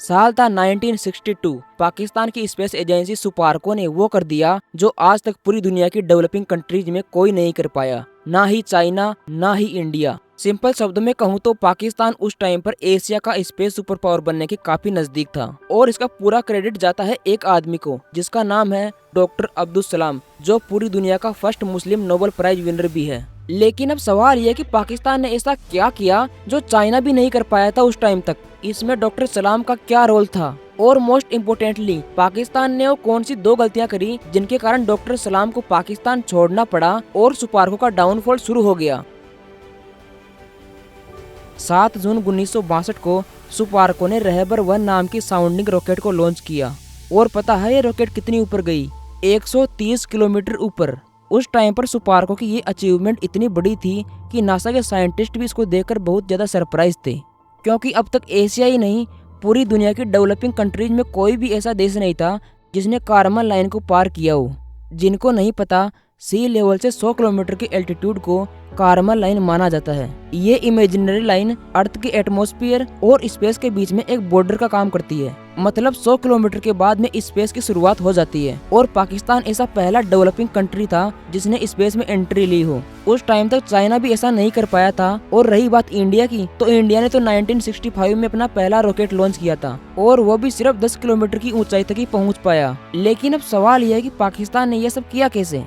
साल था 1962। पाकिस्तान की स्पेस एजेंसी सुपार्को ने वो कर दिया जो आज तक पूरी दुनिया की डेवलपिंग कंट्रीज में कोई नहीं कर पाया, ना ही चाइना ना ही इंडिया। सिंपल शब्दों में कहूँ तो पाकिस्तान उस टाइम पर एशिया का स्पेस सुपर पावर बनने के काफी नजदीक था और इसका पूरा क्रेडिट जाता है एक आदमी को जिसका नाम है डॉक्टर अब्दुल सलाम, जो पूरी दुनिया का first Muslim Nobel prize winner भी है। लेकिन अब सवाल यह कि पाकिस्तान ने ऐसा क्या किया जो चाइना भी नहीं कर पाया था उस टाइम तक। इसमें डॉक्टर सलाम का क्या रोल था और मोस्ट इम्पोर्टेंटली पाकिस्तान ने वो कौन सी दो गलतियां करी जिनके कारण डॉक्टर सलाम को पाकिस्तान छोड़ना पड़ा और सुपार्को का डाउनफॉल शुरू हो गया। 7 जून 1962 को सुपार्को ने रहबर 1 नाम की साउंडिंग रॉकेट को लॉन्च किया और पता है ये रॉकेट कितनी ऊपर गई? 130 किलोमीटर ऊपर। उस टाइम पर सुपार्को की ये अचीवमेंट इतनी बड़ी थी कि नासा के साइंटिस्ट भी इसको देखकर बहुत ज्यादा सरप्राइज थे, क्योंकि अब तक एशिया ही नहीं पूरी दुनिया की डेवलपिंग कंट्रीज में कोई भी ऐसा देश नहीं था जिसने कारमन लाइन को पार किया हो। जिनको नहीं पता, सी लेवल से 100 किलोमीटर के एल्टीट्यूड को कारमन लाइन माना जाता है। ये इमेजिनरी लाइन अर्थ के एटमॉस्फेयर और स्पेस के बीच में एक बॉर्डर का काम करती है। मतलब 100 किलोमीटर के बाद में स्पेस की शुरुआत हो जाती है और पाकिस्तान ऐसा पहला डेवलपिंग कंट्री था जिसने स्पेस में एंट्री ली हो। उस टाइम तक चाइना भी ऐसा नहीं कर पाया था। और रही बात इंडिया की, तो इंडिया ने तो 1965 में अपना पहला रॉकेट लॉन्च किया था और वो भी सिर्फ 10 किलोमीटर की ऊंचाई तक ही पहुंच पाया। लेकिन अब सवाल यह है कि पाकिस्तान ने यह सब किया कैसे।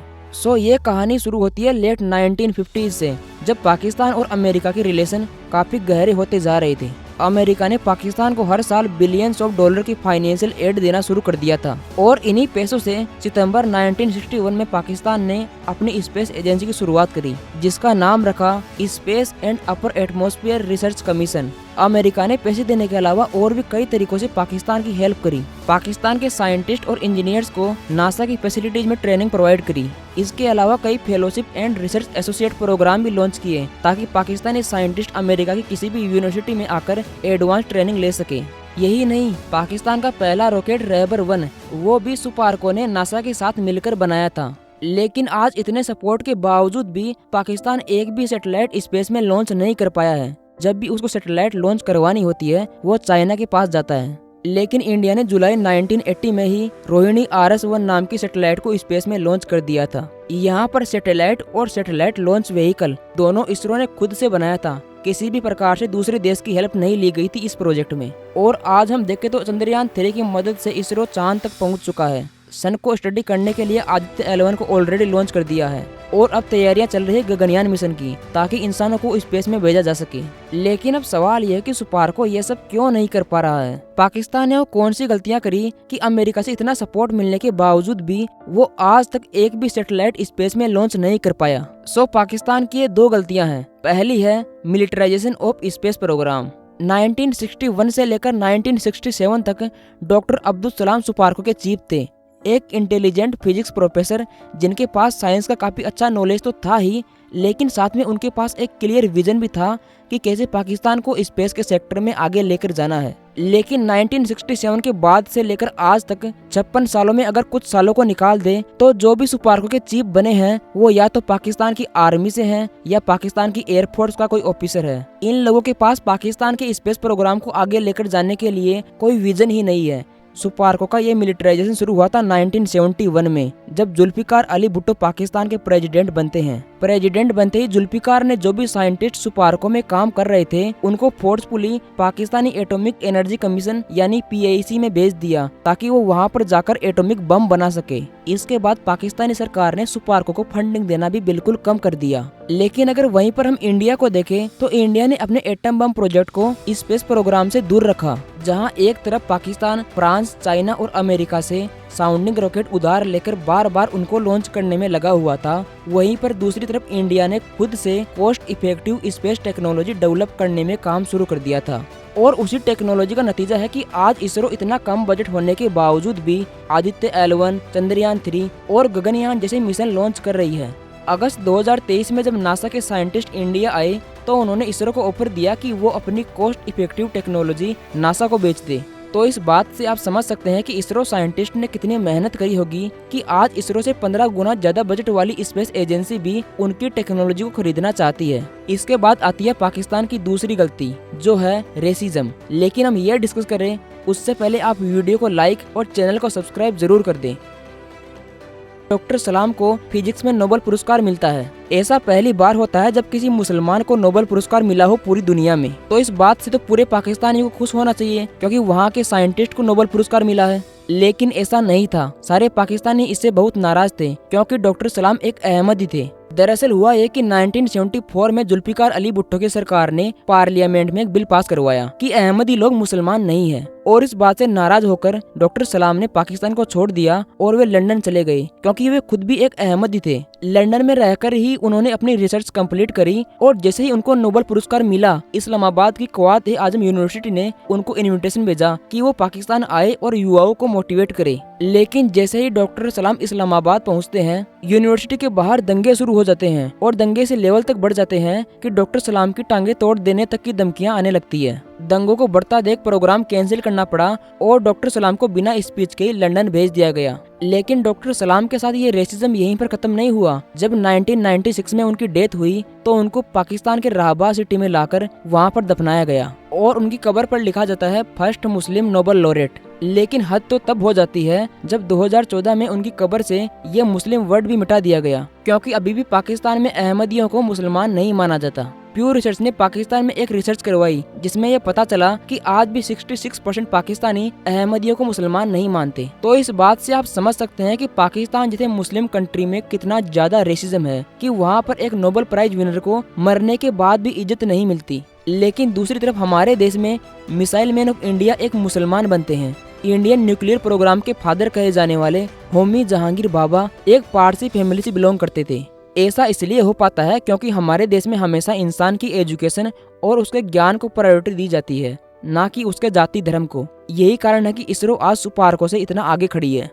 ये कहानी शुरू होती है लेट 1950s से, जब पाकिस्तान और अमेरिका के रिलेशन काफी गहरे होते जा रहे थे। अमेरिका ने पाकिस्तान को हर साल बिलियंस ऑफ डॉलर की फाइनेंशियल एड देना शुरू कर दिया था और इन्हीं पैसों से सितंबर 1961 में पाकिस्तान ने अपनी स्पेस एजेंसी की शुरुआत करी, जिसका नाम रखा space and upper atmosphere research commission. America ने पैसे देने के अलावा और भी कई तरीकों से पाकिस्तान की हेल्प करी। पाकिस्तान के साइंटिस्ट और इंजीनियर्स को नासा की फैसिलिटीज में ट्रेनिंग प्रोवाइड करी। इसके अलावा कई fellowship and research associate programme भी लॉन्च किए ताकि पाकिस्तानी साइंटिस्ट अमेरिका की किसी भी यूनिवर्सिटी में आकर एडवांस ट्रेनिंग ले सके। यही नहीं, पाकिस्तान का पहला रॉकेट रहबर 1 वो भी सुपार्को ने नासा के साथ मिलकर बनाया था। लेकिन आज इतने सपोर्ट के बावजूद भी पाकिस्तान एक भी सैटेलाइट स्पेस में लॉन्च नहीं कर पाया है। जब भी उसको सैटेलाइट लॉन्च करवानी होती है वो चाइना के पास जाता है। लेकिन इंडिया ने जुलाई 1980 में ही रोहिणी RS-1 नाम की सैटेलाइट को स्पेस में लॉन्च कर दिया था। यहाँ पर सैटेलाइट और सैटेलाइट लॉन्च व्हीकल दोनों इसरो ने खुद से बनाया था। किसी भी प्रकार से दूसरे देश की हेल्प नहीं ली गई थी इस प्रोजेक्ट में। और आज हम देखें तो चंद्रयान 3 की मदद से इसरो चांद तक पहुँच चुका है। सन को स्टडी करने के लिए आदित्य L1 को ऑलरेडी लॉन्च कर दिया है और अब तैयारियां चल रही है गगनयान मिशन की, ताकि इंसानों को स्पेस में भेजा जा सके। लेकिन अब सवाल यह है कि सुपार्को ये सब क्यों नहीं कर पा रहा है। पाकिस्तान ने वो कौन सी गलतियां करी कि अमेरिका से इतना सपोर्ट मिलने के बावजूद भी वो आज तक एक भी सैटेलाइट स्पेस में लॉन्च नहीं कर पाया। पाकिस्तान की ये 2 गलतियां हैं। पहली है मिलिटराइजेशन ऑफ स्पेस प्रोग्राम। 1961 से लेकर 1967 तक डॉक्टर अब्दुल सलाम सुपार्को के चीफ थे, एक इंटेलिजेंट फिजिक्स प्रोफेसर जिनके पास साइंस का काफी अच्छा नॉलेज तो था ही, लेकिन साथ में उनके पास एक क्लियर विजन भी था कि कैसे पाकिस्तान को स्पेस के सेक्टर में आगे लेकर जाना है। लेकिन 1967 के बाद से लेकर आज तक 56 सालों में अगर कुछ सालों को निकाल दे तो जो भी सुपार्को के चीफ बने हैं वो या तो पाकिस्तान की आर्मी से हैं या पाकिस्तान की एयरफोर्स का कोई ऑफिसर है। इन लोगों के पास पाकिस्तान के स्पेस प्रोग्राम को आगे लेकर जाने के लिए कोई विजन ही नहीं है। सुपार्को का ये मिलिटराइजेशन शुरू हुआ था 1971 में, जब जुल्फिकार अली भुट्टो पाकिस्तान के प्रेसिडेंट बनते हैं। प्रेसिडेंट बनते ही जुल्फिकार ने जो भी साइंटिस्ट सुपार्को में काम कर रहे थे उनको forcefully Pakistani atomic energy commission यानी PAEC में भेज दिया ताकि वो वहाँ पर जाकर एटॉमिक बम बना सके। इसके बाद पाकिस्तानी सरकार ने सुपार्को को फंडिंग देना भी बिल्कुल कम कर दिया। लेकिन अगर वहीं पर हम इंडिया को देखें तो इंडिया ने अपने एटम बम प्रोजेक्ट को स्पेस प्रोग्राम से दूर रखा। जहां एक तरफ पाकिस्तान, फ्रांस, चाइना और अमेरिका से साउंडिंग रॉकेट उधार लेकर बार बार उनको लॉन्च करने में लगा हुआ था, वहीं पर दूसरी तरफ इंडिया ने खुद से cost effective space technology develop करने में काम शुरू कर दिया था। और उसी टेक्नोलॉजी का नतीजा है कि आज इसरो इतना कम बजट होने के बावजूद भी आदित्य L1, चंद्रयान 3 और गगनयान जैसे मिशन लॉन्च कर रही है। अगस्त 2023 में जब नासा के साइंटिस्ट इंडिया आए तो उन्होंने इसरो को ऑफर दिया कि वो अपनी कॉस्ट इफेक्टिव टेक्नोलॉजी नासा को बेच दे। तो इस बात से आप समझ सकते हैं कि इसरो साइंटिस्ट ने कितनी मेहनत करी होगी कि आज इसरो से 15 गुना ज्यादा बजट वाली स्पेस एजेंसी भी उनकी टेक्नोलॉजी को खरीदना चाहती है। इसके बाद आती है पाकिस्तान की दूसरी गलती जो है रेसिज्म। लेकिन हम ये डिस्कस करें उससे पहले आप वीडियो को लाइक और चैनल को सब्सक्राइब जरूर कर दें। डॉक्टर सलाम को फिजिक्स में नोबेल पुरस्कार मिलता है। ऐसा पहली बार होता है जब किसी मुसलमान को नोबेल पुरस्कार मिला हो पूरी दुनिया में। तो इस बात से तो पूरे पाकिस्तानी को खुश होना चाहिए, क्योंकि वहाँ के साइंटिस्ट को नोबेल पुरस्कार मिला है। लेकिन ऐसा नहीं था। सारे पाकिस्तानी इससे बहुत नाराज थे, क्योंकि डॉक्टर सलाम एक अहमदी थे। दरअसल हुआ ये कि 1974 में जुल्फिकार अली भुट्टो की सरकार ने पार्लियामेंट में एक बिल पास करवाया कि अहमदी लोग मुसलमान नहीं है, और इस बात से नाराज होकर डॉक्टर सलाम ने पाकिस्तान को छोड़ दिया और वे लंदन चले गए, क्योंकि वे खुद भी एक अहमदी थे। लंदन में रहकर ही उन्होंने अपनी रिसर्च कंप्लीट करी, और जैसे ही उनको नोबेल पुरस्कार मिला, इस्लामाबाद की क़वात-ए-आज़म यूनिवर्सिटी ने उनको इन्विटेशन भेजा कि वो पाकिस्तान आए और युवाओं को मोटिवेट करे। लेकिन जैसे ही डॉक्टर सलाम इस्लामाबाद पहुंचते हैं, यूनिवर्सिटी के बाहर दंगे शुरू हो जाते हैं, और दंगे से लेवल तक बढ़ जाते हैं कि डॉक्टर सलाम की टांगे तोड़ देने तक की धमकियां आने लगती है। दंगों को बढ़ता देख प्रोग्राम कैंसिल करना पड़ा और डॉक्टर सलाम को बिना स्पीच के लंदन भेज दिया गया। लेकिन डॉक्टर सलाम के साथ ये रेसिज्म यहीं पर खत्म नहीं हुआ। जब 1996 में उनकी डेथ हुई तो उनको पाकिस्तान के राहबा सिटी में लाकर वहाँ पर दफनाया गया, और उनकी कब्र पर लिखा जाता है फर्स्ट मुस्लिम नोबेल लॉरेट। लेकिन हद तो तब हो जाती है जब 2014 में उनकी कब्र से ये मुस्लिम वर्ड भी मिटा दिया गया, क्योंकि अभी भी पाकिस्तान में अहमदियों को मुसलमान नहीं माना जाता। प्यू रिसर्च ने पाकिस्तान में एक रिसर्च करवाई, जिसमें यह पता चला कि आज भी 66% पाकिस्तानी अहमदियों को मुसलमान नहीं मानते। तो इस बात से आप समझ सकते हैं कि पाकिस्तान जैसे मुस्लिम कंट्री में कितना ज्यादा रेसिज्म है कि वहाँ पर एक नोबेल प्राइज विनर को मरने के बाद भी इज्जत नहीं मिलती। लेकिन दूसरी तरफ हमारे देश में मिसाइल मैन ऑफ इंडिया एक मुसलमान बनते हैं। इंडियन न्यूक्लियर प्रोग्राम के फादर कहे जाने वाले होमी जहांगीर बाबा एक पारसी फैमिली से बिलोंग करते थे। ऐसा इसलिए हो पाता है क्योंकि हमारे देश में हमेशा इंसान की एजुकेशन और उसके ज्ञान को प्रायोरिटी दी जाती है, ना कि उसके जाति धर्म को। यही कारण है कि इसरो आज सुपारकों से इतना आगे खड़ी है।